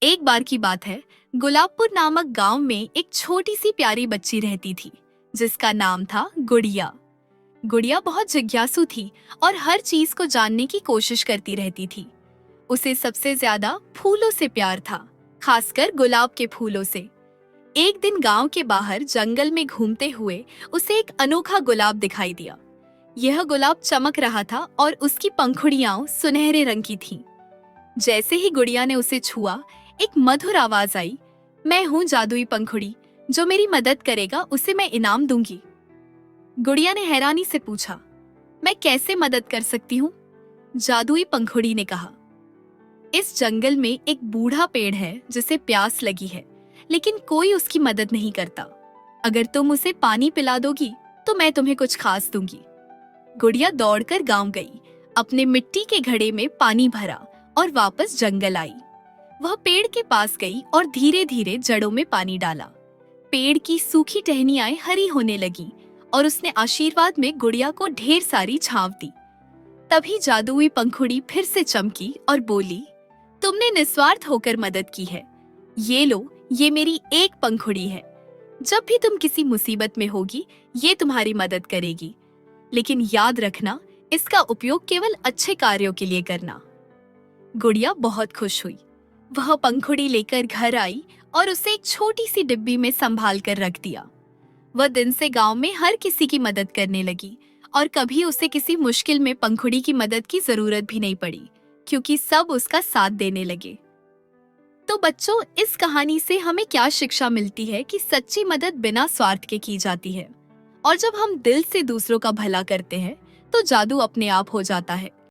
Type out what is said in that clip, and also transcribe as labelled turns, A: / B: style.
A: एक बार की बात है, गुलाबपुर नामक गांव में एक छोटी सी प्यारी बच्ची रहती थी जिसका नाम था गुड़िया। गुड़िया बहुत जिज्ञासु थी और हर चीज को जानने की कोशिश करती रहती थी। उसे सबसे ज्यादा फूलों से प्यार था, खासकर गुलाब के फूलों से। एक दिन गांव के बाहर जंगल में घूमते हुए उसे एक अनोखा गुलाब दिखाई दिया। यह गुलाब चमक रहा था और उसकी पंखुड़ियां सुनहरे रंग की थीं। जैसे ही गुड़िया ने उसे छुआ, एक मधुर आवाज आई, मैं हूँ जादुई पंखुड़ी, जो मेरी मदद करेगा उसे मैं इनाम दूंगी। गुड़िया ने हैरानी से पूछा, मैं कैसे मदद कर सकती हूँ? जादुई पंखुड़ी ने कहा, इस जंगल में एक बूढ़ा पेड़ है जिसे प्यास लगी है, लेकिन कोई उसकी मदद नहीं करता। अगर तुम उसे पानी पिला दोगी तो मैं तुम्हें कुछ खास दूंगी। गुड़िया दौड़कर गांव गई, अपने मिट्टी के घड़े में पानी भरा और वापस जंगल आई। वह पेड़ के पास गई और धीरे धीरे जड़ों में पानी डाला। पेड़ की सूखी टहनियां हरी होने लगी और उसने आशीर्वाद में गुड़िया को ढेर सारी छांव दी। तभी जादुई पंखुड़ी फिर से चमकी और बोली, तुमने निस्वार्थ होकर मदद की है। ये लो, ये मेरी एक पंखुड़ी है। जब भी तुम किसी मुसीबत में होगी, ये तुम्हारी मदद करेगी। लेकिन याद रखना, इसका उपयोग केवल अच्छे कार्यों के लिए करना। गुड़िया बहुत खुश हुई। वह पंखुड़ी लेकर घर आई और उसे एक छोटी सी डिब्बी में संभाल कर रख दिया। वह दिन से गांव में हर किसी की मदद करने लगी और कभी उसे किसी मुश्किल में पंखुड़ी की मदद की जरूरत भी नहीं पड़ी, क्योंकि सब उसका साथ देने लगे। तो बच्चों, इस कहानी से हमें क्या शिक्षा मिलती है कि सच्ची मदद बिना स्वार्थ के की जाती है, और जब हम दिल से दूसरों का भला करते हैं तो जादू अपने आप हो जाता है।